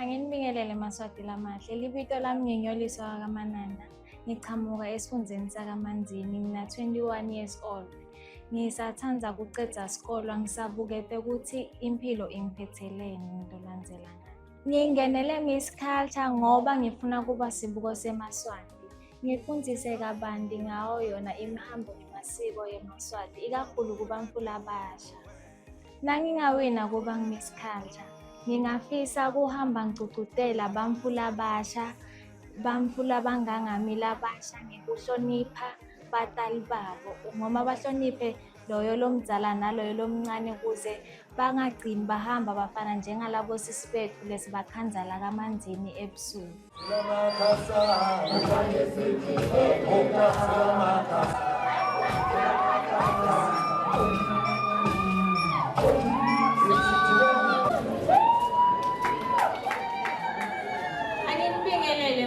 Nginibingelele Maswati lamahle. Libito lami nginyoliswa kaManana. Ngichamuka esifundeni sakaManzini. Ngina 21 years old. Ngisathanda kuceda isikole, ngisabukete ukuthi impilo ingiphetheleni ngizolandzelana. Ngingenele Miss Culture ngoba ngifuna kuba sibuko seMaswati. Ngifundise kabanti ngawo yona imihambo nemasiko yeMaswati, ikakhulu kubantfula abasha. Nangingawina kuba Miss Culture, ngingafisa kuhamba ngigcugcutela bantfula abasha, bantfula abangangami labasha ngekuhlonipha batali babo, noma bahloniphe loyo lomdzala naloyo lomncane ukuze bangagcini bahamba bafana njengalabo sisi bethu lesibakhandza la kaManzini ebusuku.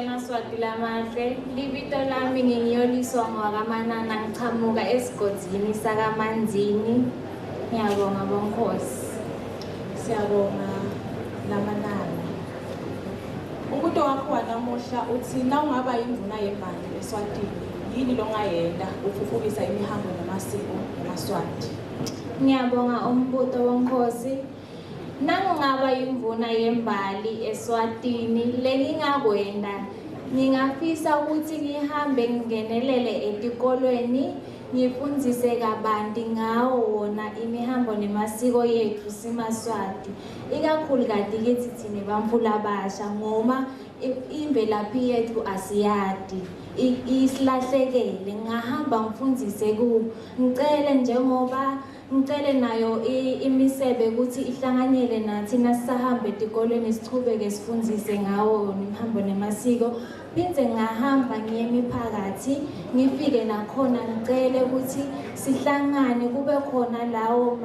Maswati lamahle, libito lami nginyoliswa ngwakaManana, ngichamuka esigodini sakaManzini. Ngiyabonga bonkhosi. Siyabonga lamanani. Umbuto wakho wanamuhla uthi na ungaba yimvuna yembali eSwatini, yini longayenza ukufufukisa imihambo namasiko eMaswati? Ngiyabonga umbuto bonkhosi. Nangingaba yimvuna yembali eSwatini, lengingakwenda ngingafisa ukuthi ngihambe ngingenelele etikolweni, ngifundise kabanti ngawo wona imihambo nemasiko yethu siMaswati, ikakhulu kati kithi thina bantfula abasha ngoba imvelaphi yethu asiyati, isilahlekele. Ngahamba ngifundise kubo, ngicele nayo imisebe ukuthi ihlanganyele nathi nasahamba etikolweni sichubeke sifundise ngawo imihambo nemasiko. Phindze ngahamba ngiye emiphakathi, ngifike nakhona ngicele ukuthi sihlangane kube khona lawo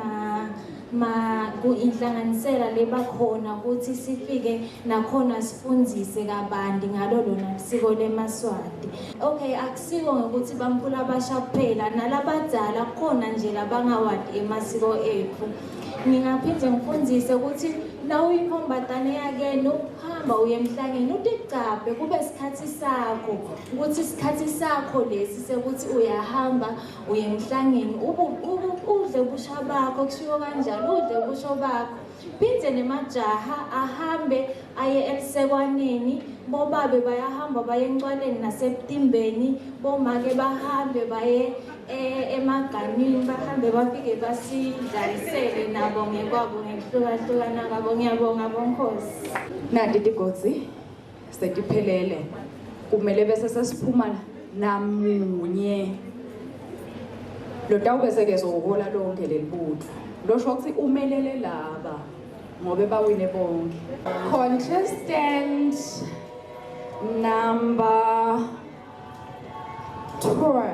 inhlanganisela lebakhona ukuthi sifike nakhona sifundise kabanti ngalo lona isiko leMaswati. Okay, akusiko ngokuthi bantfula abasha kuphela, nalabadzala khona nje labangawati emasiko ethu. Ngingaphinde ngifundise ukuthi na uyinkombatane yakeni uhamba uye emhlangeni utigcabe kube isikhathi sakho, ukuthi isikhathi sakho lesi sekuthi uyahamba uye emhlangeni udle ubusha bakho, kushiwo kanjalo, udle ubusho bakho. Phindze nemajaha ahambe aye elisekwaneni, bobabe bayahamba baye encwaleni nasebutimbeni, bomake bahambe baye emaganini, bahambe bafike basidlalisele nabo ngekwabo ngekuhlukahlukana kwabo. Ngiyabonga bonkhosi. Nati tigodzi setiphelele, kumele bese sesiphuma namunye lotawube sekezohola lonke lelibutho, losho ukuthi umelele laba ngobe bawine bonke. Contestant number 12.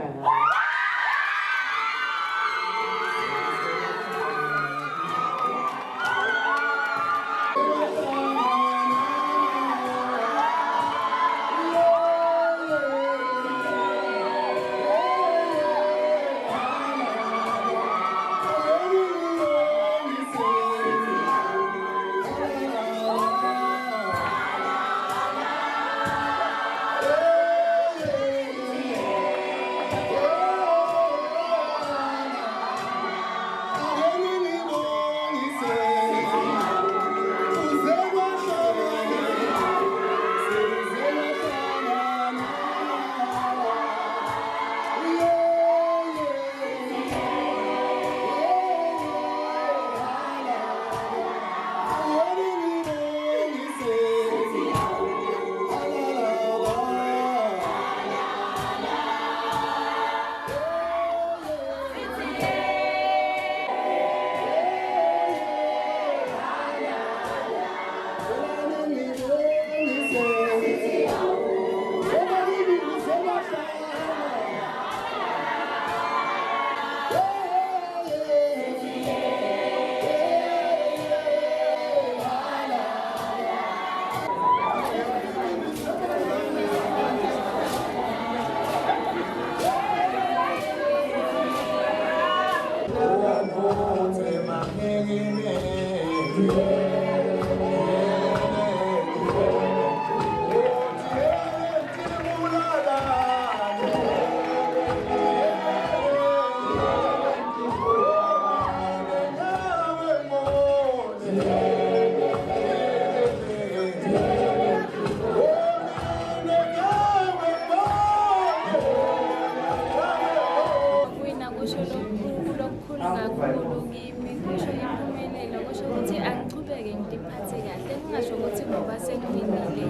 kakhulu kimi, kusho impumelelo, kusho ukuthi angichubeke ngiphathe kahle, kungasho ukuthi ngoba sengiwinile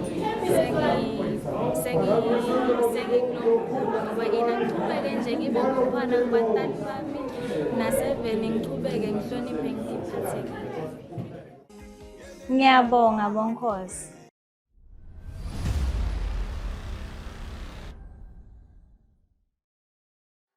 sengikulokhulu ngoba yena ngichubeke nje ngibe ngumfana kubatali bami naseveni ngichubeke ngihloniphe ngiphathe kahle. Ngiyabonga Bonkhosi.